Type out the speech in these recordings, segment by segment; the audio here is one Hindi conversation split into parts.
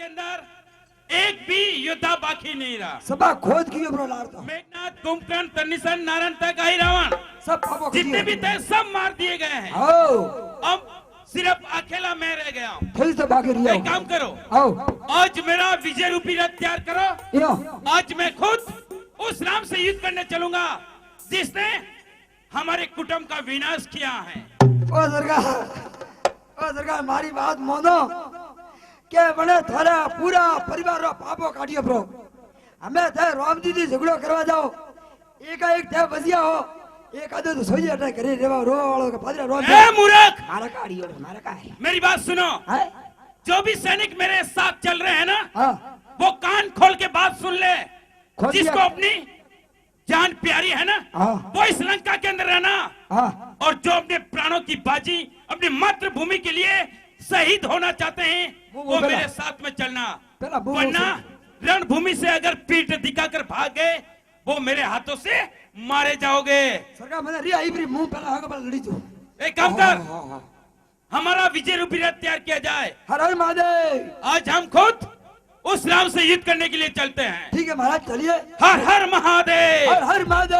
के अंदर एक भी योद्धा बाकी नहीं रहा। सब खोज किए ब्रो लारता। मेघनाथ, कुंभकर्ण, तनिसन, नारायण तक आई रावण सब पापा जितने भी थे सब मार दिए गए हैं। आओ अब सिर्फ अकेला मैं रह गया हूँ। फिर से बाकी रिया एक काम करो, आओ आज मेरा विजय रूपी रथ तैयार करो। यो आज मैं खुद उस राम से युद्ध करने चलूंगा जिसने हमारे कुटुंब का विनाश किया है। ओ सरकार हमारी बात मानो के बने थारा पूरा परिवार रो पापो काटियो ब्रो। हमें थे राम जी दी झगड़ो करवा जाओ, एक थे बसिया हो, एक आधे तो सोई अटैक करे रेवा रो वालों का पादरा रो। ए मूर्ख, मारा काटियो मारा का है। मेरी बात सुनो, है जो भी सैनिक मेरे साथ चल रहे हैं ना, हां वो कान खोल के बात सुन ले। खोल दिया। जिसको अपनी जान प्यारी है ना, हाँ। वो इस लंका के अंदर रहना, हां और जो अपने प्राणों की बाजी अपनी मातृभूमि के लिए शहीद होना चाहते हैं वो मेरे साथ में चलना। वरना रणभूमि से अगर पीठ दिखाकर भाग गए वो मेरे हाथों से मारे जाओगे। सरकार मैंने रिया इबरी मुंह पे आगे पर लड़ी तू। एक काम कर, हमारा विजय रूपी रथ तैयार किया जाए। हर हर महादेव। आज हम खुद उस राम से युद्ध करने के लिए चलते हैं। ठीक है महाराज चलिए। हर हर महादेव। हर हर महादेव।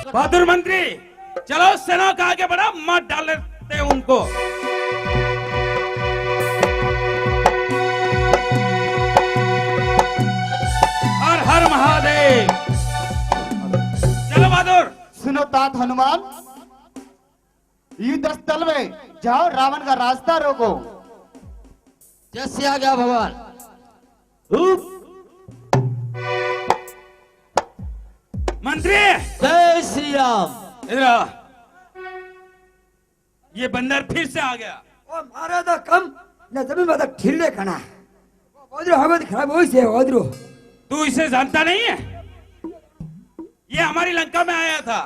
बहादुर मंत्री, चलो सेना का आगे बढ़ा, मत डालते उनको। हर हर महादेव। चलो बहादुर। सुनो तात हनुमान, युद्ध स्थल में जाओ, रावण का रास्ता रोको। जैसे आ गया भगवान। मंत्री जय श्री राम। इधर आ। ये बंदर फिर से आ गया। ओ मारा तो कम न जमीन में तो ठिल्ले खाना। ओदरो हगत खराब होई से ओदरो। तू इसे जानता नहीं है? ये हमारी लंका में आया था।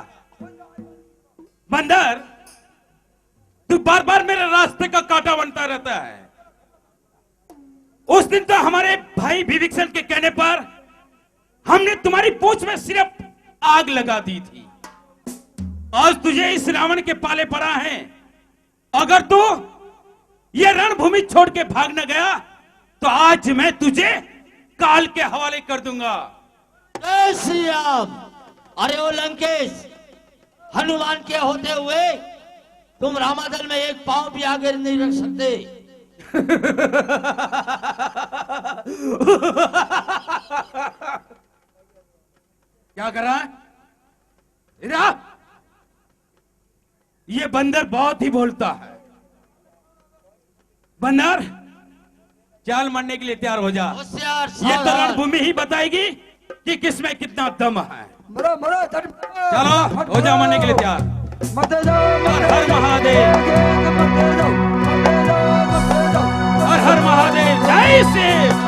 बंदर, तू बार बार मेरे रास्ते का कांटा बनता रहता है। उस दिन तो हमारे भाई विभीषण के कहने पर हमने तुम्हारी पूंछ में सिर्फ आग लगा दी थी। आज तुझे इस रावण के पाले पड़ा है। अगर तू ये रणभूमि छोड़ के भाग न गया तो आज मैं तुझे काल के हवाले कर दूंगा। जय श्री राम। अरे ओ लंकेश, हनुमान के होते हुए तुम रामादल में एक पांव भी आगे नहीं रख सकते। क्या कर रहा है? इधर। ये बंदर बहुत ही बोलता है। बंदर, चाल मारने के लिए तैयार हो जा। होशियार ये तो सावधान। रणभूमि ही बताएगी कि किसमें कितना दम है। मरो मरो चलो हो जा मारने के लिए तैयार। मत जाओ हर हर महादेव। मत जाओ। हर हर महादेव। जय शिव।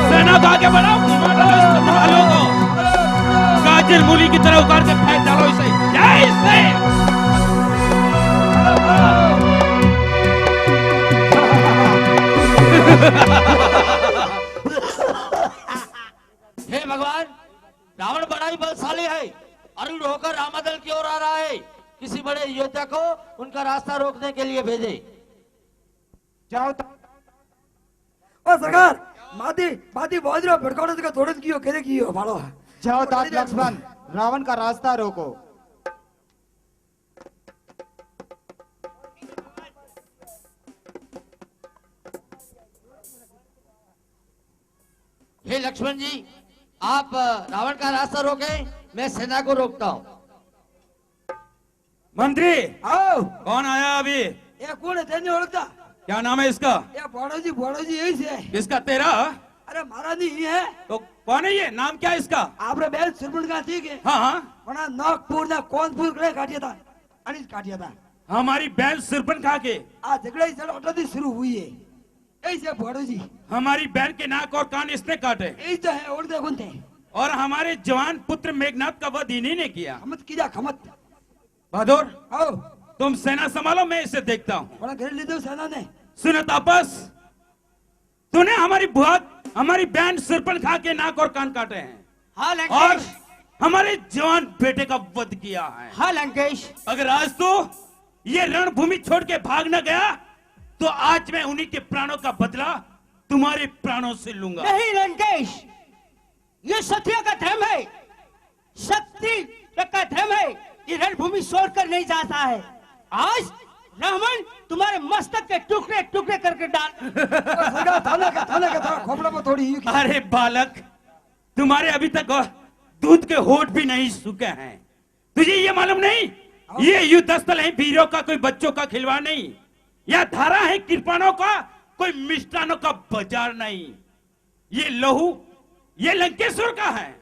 सेना का आगे बढ़ाओ, मार डालो इस वालों को। गाजर मूली की तरह उखाड़ के फेंक डालो इसे। जय शिव। हे भगवान, रावण बड़ा ही बलशाली है। अरुण होकर रामादल की ओर आ रहा है। किसी बड़े योद्धा को उनका रास्ता रोकने के लिए भेजे। जाओ ओ सरकार मादी मादी बोदरो भड़काने का थोड़न कियो केरे कियो भालो। जाओ तात लक्ष्मण, रावण का रास्ता रोको। हे लक्ष्मण जी, आप रावण का रास्ता रोके, मैं सेना को रोकता हूँ। मंत्री, आओ कौन आया अभी? ये कौन है तेने ओळखता? क्या नाम है इसका? ये बोड़ो जी यही से। किसका? तेरा? अरे महाराज नहीं है। तो कौन है ये? नाम क्या है इसका? आपरे बेल सुरपुर का ठीक है। हाँ हाँ, वना नागपुर ना कौनपुर कड़े काटिया था, अनिल काटिया था। हमारी बैल सिरपन खा के आज झगड़ा ही चल ऑटो दी शुरू हुई है। ऐसे बोड़ो जी हमारी बैल के नाक और कान इसने काटे। यही तो है और देखो थे। और हमारे जवान पुत्र मेघनाथ का वध इन्हीं ने किया। खमत कीजा खमत। बहादुर, आओ तुम सेना संभालो, मैं इसे देखता हूँ। बड़ा घेर लीजिए सेना ने। सुनो तापस, तूने हमारी बुआ, हमारी बहन सुरपन खा के नाक और कान काटे हैं हाँ और लंकेश, हमारे जवान बेटे का वध किया है। हाँ लंकेश, अगर आज तू ये रणभूमि छोड़ के भाग न गया तो आज मैं उन्हीं के प्राणों का बदला तुम्हारे प्राणों से लूंगा। नहीं लंकेश, ये सत्य का धर्म है, शक्ति का धर्म है। ये रणभूमि छोड़कर नहीं जाता है। आज रावण तुम्हारे मस्तक के टुकड़े टुकड़े करके डाल। सरकार थाने का थोड़ा खोपड़ा में थोड़ी यूं की। अरे बालक, तुम्हारे अभी तक दूध के होठ भी नहीं सूखे हैं। तुझे ये मालूम नहीं, ये युद्ध स्थल है वीरों का, कोई बच्चों का खिलवाड़ नहीं। यह धारा है कृपाणों का, कोई मिष्टानों का बाजार नहीं। ये लहू ये लंकेश्वर का है।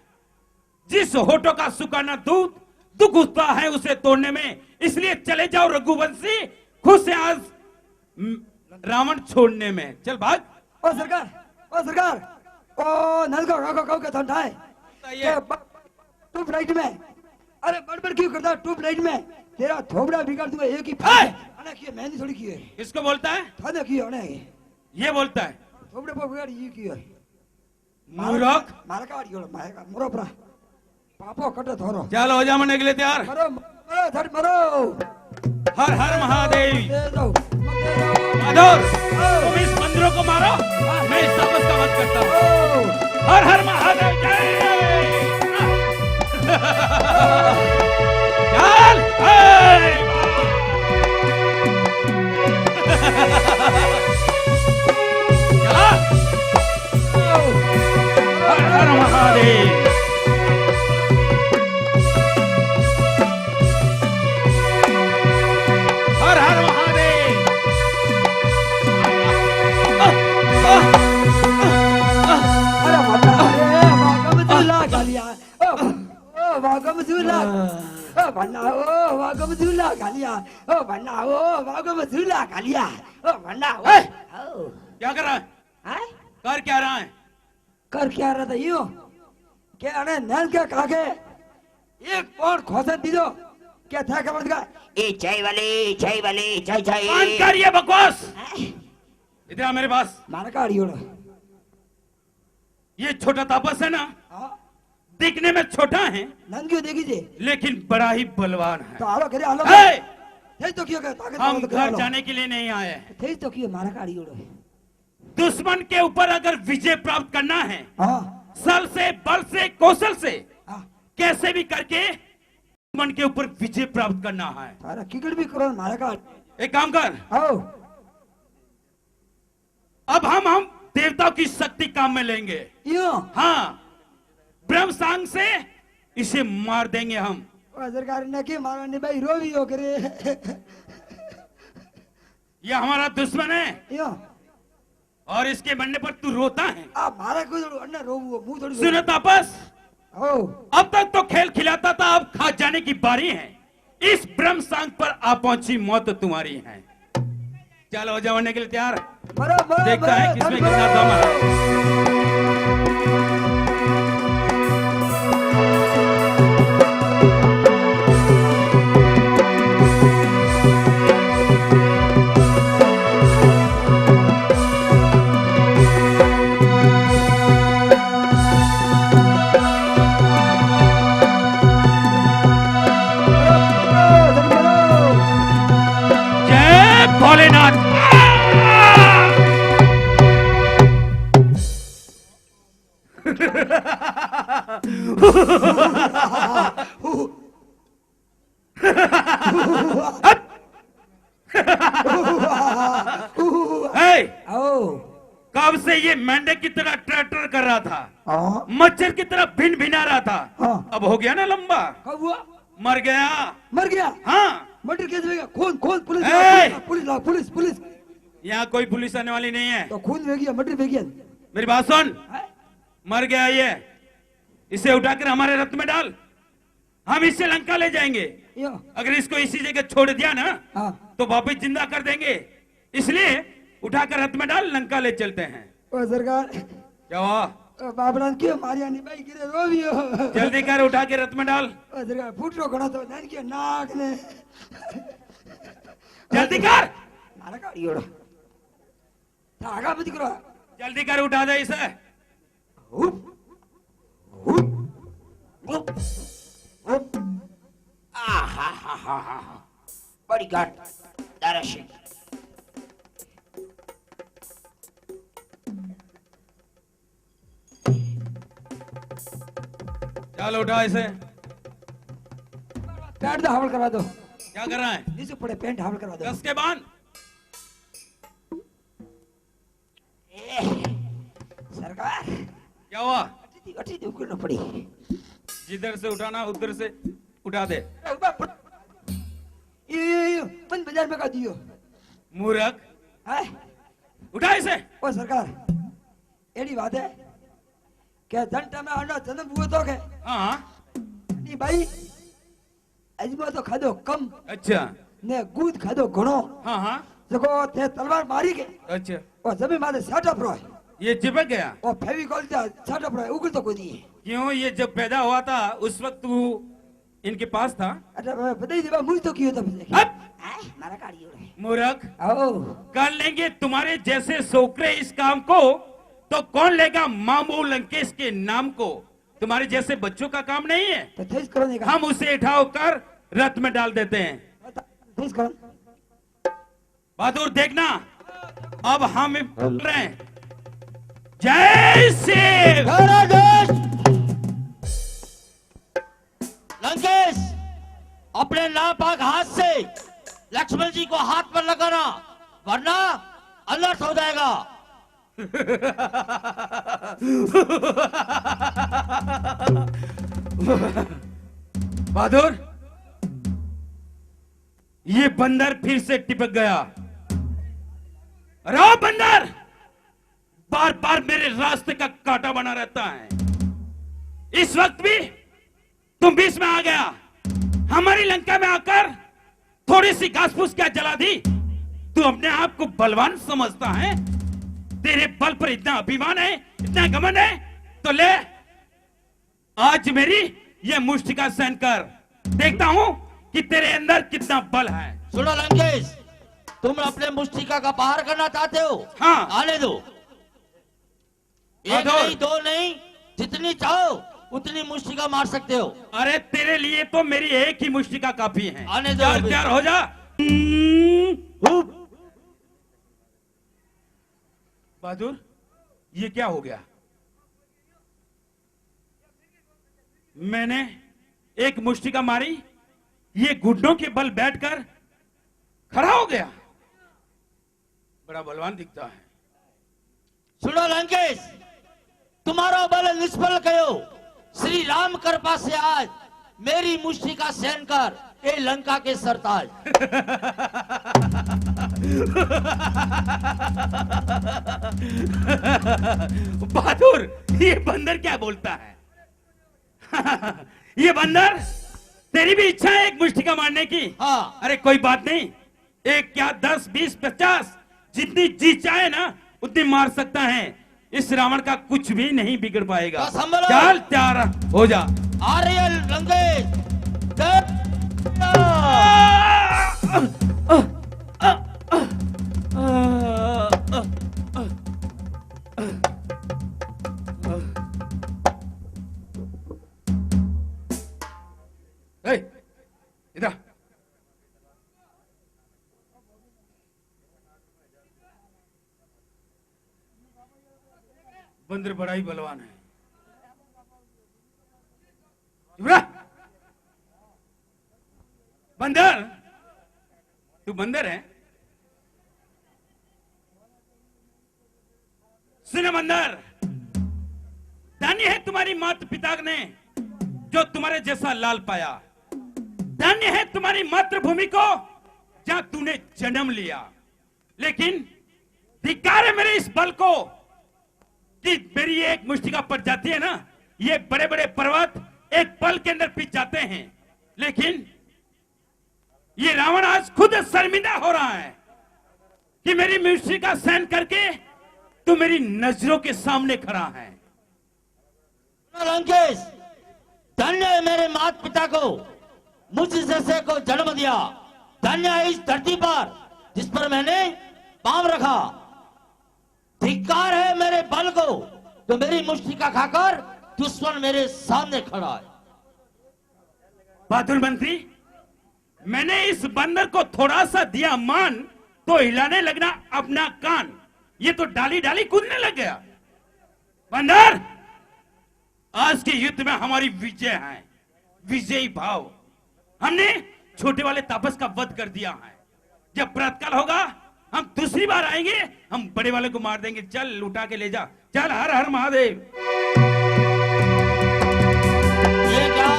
जिस होठों का सुखाना दूध दुख उठता है उसे तोड़ने में। इसलिए चले जाओ रघुवंशी, खुद से आज रावण छोड़ने में। चल भाग। ओ सरकार ओ नलका काका का ठंडा है ट्यूब लाइट में। अरे बड़बड़ क्यों करता है ट्यूब लाइट में? तेरा थोबड़ा बिगाड़ दूंगा एक ही अने की मैंने थोड़ी की है। किसको बोलता है? थाने की अने ये बोलता है थोबड़े पर बिगाड़ ये की है। मूर्ख। मारा का वाड़ी मारा का मरो परा पापो कटे थोरो। चल हो जा मरने के लिए तैयार। मरो मरो धड़ मरो। हर हर महादेव। दे दो माधव, तुम इस मंदिरों को मारो, मैं इस तापस का वध करता हूँ। हर हर महादेव जय। चल चला। हर हर महादेव। हर हर महादेव। अरे वागम झूला गालिया ओ वागम झूला ओ भन्ना ओ वागम झूला गालिया ओ भन्ना ओ वागम झूला गालिया ओ भन्ना ए! ओ क्या कर रहा है? हाय कर क्या रहा है? कर क्या रहा था यूं के अने नल के काके एक और खोसे दीदो क्या था खबर का ए जय वाले जय जय। बंद कर ये बकवास। इधर आ मेरे पास। मार का अड़ियोड़ा। ये छोटा तापस है ना, हां दिखने में छोटा है नन क्यों देखी जे लेकिन बड़ा ही बलवान है। तो आलो करे आलो ए! थे तो क्यों ताकत हम घर जाने के लिए नहीं आए। थे तो क्यों मार का अड़ियोड़ा। दुश्मन के ऊपर अगर विजय प्राप्त करना है, हां सल से बल से कौशल से हां कैसे भी करके दुश्मन के ऊपर विजय प्राप्त करना है। तारा किकड़ भी करो मार का। एक काम कर, आओ अब हम देवताओं की शक्ति काम में लेंगे। यूं हाँ, ब्रह्म सांग से इसे मार देंगे हम। सरकार ने के मारने भाई रोवी हो करे। ये हमारा दुश्मन है यूं और इसके बनने पर तू रोता है। आ मारा को अन्ना रोवो मुंह थोड़ी सुनो तापस, ओ अब तक तो खेल खिलाता था, अब खा जाने की बारी है। इस ब्रह्म सांग पर आ पहुंची मौत तुम्हारी है। चलो हो जाने के लिए तैयार। मरो मरो देखता है किसमें कितना दम है। जय भोलेनाथ। हे, आओ कब से ये मेंढक की तरह ट्रैक्टर कर रहा था, हां मच्छर की तरह भिन भिना रहा था। हाँ। अब हो गया ना लंबा, कब हुआ मर गया। मर गया हाँ, मर्डर केस में खून खून पुलिस ए! पुलिस लाओ, पुलिस पुलिस यहाँ कोई पुलिस आने वाली नहीं है। तो खून में गया मर्डर में गया। मेरी बात सुन, हैं? मर गया ये, इसे उठाकर हमारे रथ में डाल, हम इससे लंका ले जाएंगे। यो अगर इसको इसी जगह छोड़ दिया ना हां तो वापस जिंदा कर देंगे, इसलिए उठाकर रथ में डाल, लंका ले चलते हैं। ओ सरकार क्या हुआ? बाबड़ा क्यों मारिया नहीं भाई गिरे रोवियो जल्दी कर, उठा के रथ में डाल। ओ दरगाह फूटरो घणो तो जान के नाक ने जल्दी कर, मारा गाड़ी ओड़ा था आगा मत करो जल्दी कर, उठा दे इसे। बड़ी घाट दरशी चल उठा इसे। पैंट दा हावल करवा दो। क्या कर रहा है? नीचे पड़े पैंट हावल करवा दो। कस के बांध। सरकार क्या हुआ? अटी थी उकड़ना पड़ी। जिधर से उठाना उधर से उठा दे। ये बंद बाजार में का दियो। मूर्ख, है? उठा इसे। ओ सरकार एडी बात है क्या घंटा में आना जन्म हुआ तो के हाँ नहीं भाई अजमा तो खादो कम अच्छा, ने गुद खादो घणो हाँ हाँ जको ते तलवार मारी के अच्छा, ओ जमीन मारे साटा प्रो ये चिपक गया। ओ फेविकॉल ते साटा प्रो उगल तो कोई नहीं है। क्यों? ये जब पैदा हुआ था उस वक्त तू इनके पास था। अच्छा बताइए देवा मुझ तो कियो तो अब मारा गाड़ी हो रहा मूर्ख, आओ कर लेंगे तुम्हारे जैसे सोकरे इस काम को तो कौन लेगा मामू लंकेश के नाम को? तुम्हारे जैसे बच्चों का काम नहीं है। तो तेज करो नहीं का हम उसे उठाओ कर रथ में डाल देते हैं। तेज करो बहादुर देखना, अब हम बोल रहे हैं जय शिव। लंकेश, अपने नापाक हाथ से लक्ष्मण जी को हाथ पर लगाना, वरना अनर्थ हो जाएगा। बहादुर, ये बंदर फिर से टिपक गया। रो बंदर, बार बार मेरे रास्ते का कांटा बना रहता है। इस वक्त भी तुम बीच में आ गया। हमारी लंका में आकर थोड़ी सी घास फूस क्या जला दी? तू अपने आप को बलवान समझता है? तेरे बल पर इतना अभिमान है, इतना घमंड है? तो ले, आज मेरी ये मुष्टिका सहन कर, देखता हूं कि तेरे अंदर कितना बल है। सुनो लंकेश, तुम अपने मुष्टिका का बाहर करना चाहते हो? हाँ। आने दो। एक नहीं, दो नहीं, जितनी चाहो उतनी मुष्टिका मार सकते हो। अरे तेरे लिए तो मेरी एक ही मुष्टिका काफी है। आने दो तैयार अभी। तैयार हो जा। बहादुर, ये क्या हो गया? मैंने एक मुष्टिका मारी, ये घुटनों के बल बैठकर खड़ा हो गया। बड़ा बलवान दिखता है। सुनो लंकेश, तुम्हारा बल निष्फल गयो। श्री राम कृपा से आज मेरी मुष्टिका सहन कर ए लंका के सरताज। बहादुर, ये बंदर क्या बोलता है? ये बंदर, तेरी भी इच्छा है एक मुष्टिका मारने की? हाँ। अरे कोई बात नहीं, एक क्या 10, 20, 50 जितनी जी चाहे ना उतनी मार सकता है। इस रावण का कुछ भी नहीं बिगड़ पाएगा। तो संभलो। चल तैयार हो जा। आर्य लंकेश, इधर बंदर बड़ा ही बलवान है। बंदर, तू बंदर है? सुन बंदर, धन्य है तुम्हारी माता पिता ने जो तुम्हारे जैसा लाल पाया। धन्य है तुम्हारी मातृभूमि को जहां तूने जन्म लिया। लेकिन धिक्कार है मेरे इस बल को कि मेरी एक मुष्टिका पड़ जाती है ना, ये बड़े बड़े पर्वत एक पल के अंदर पिट जाते हैं। लेकिन ये रावण आज खुद शर्मिंदा हो रहा है कि मेरी मुष्टिका सहन करके तू मेरी नजरों के सामने खड़ा है। लंकेश, धन्य है मेरे माता पिता को मुझ जैसे को जन्म दिया। धन्य है इस धरती पर जिस पर मैंने पांव रखा। धिक्कार है मेरे बल को तो मेरी मुष्टिका खाकर दुश्मन मेरे सामने खड़ा है। बहादुर मंत्री, मैंने इस बंदर को थोड़ा सा दिया मान तो हिलाने लगना अपना कान। ये तो डाली डाली कूदने लग गया। बंदर, आज के युद्ध में हमारी विजय है, विजयी भाव। हमने छोटे वाले तापस का वध कर दिया है। जब प्रातकाल होगा हम दूसरी बार आएंगे, हम बड़े वाले को मार देंगे। चल लुटा के ले जा, चल। हर हर महादेव। ये क्या?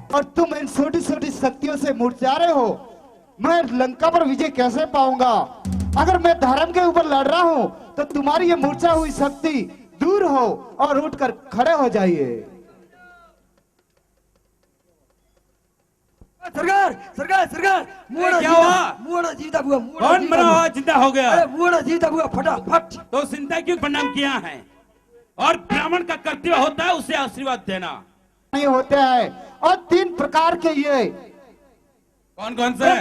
और तुम इन छोटी छोटी शक्तियों से मुरझा रहे हो। मैं लंका पर विजय कैसे पाऊंगा? अगर मैं धर्म के ऊपर लड़ रहा हूं तो तुम्हारी ये मूर्छा हुई शक्ति दूर हो और उठकर खड़े हो जाइए। सरकार सरकार सरकार, मुड़ा क्या हुआ? मुड़ा जीता हुआ, कौन मरा हुआ जिंदा हो गया? अरे मुड़ा जीता हुआ फटाफट। तो चिंता क्यों प्रणाम किया है? और ब्राह्मण का कर्तव्य होता है उसे आशीर्वाद देना। नहीं होते हैं। और 3 प्रकार के ये कौन कौन से?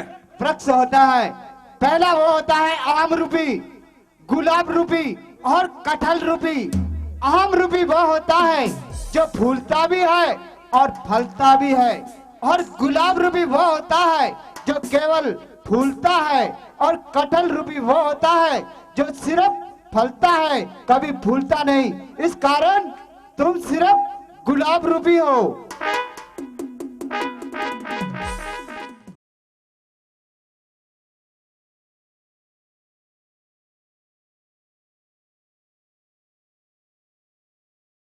वृक्ष होता है। पहला वो होता है आम रूपी, गुलाब रूपी और कटहल रूपी। आम रूपी वो होता है जो फूलता भी है और फलता भी है, और गुलाब रूपी वो होता है जो केवल फूलता है, और कटहल रूपी वो होता है जो सिर्फ फलता है, कभी फूलता नहीं। इस कारण तुम सिर्फ गुलाब रूपी हो।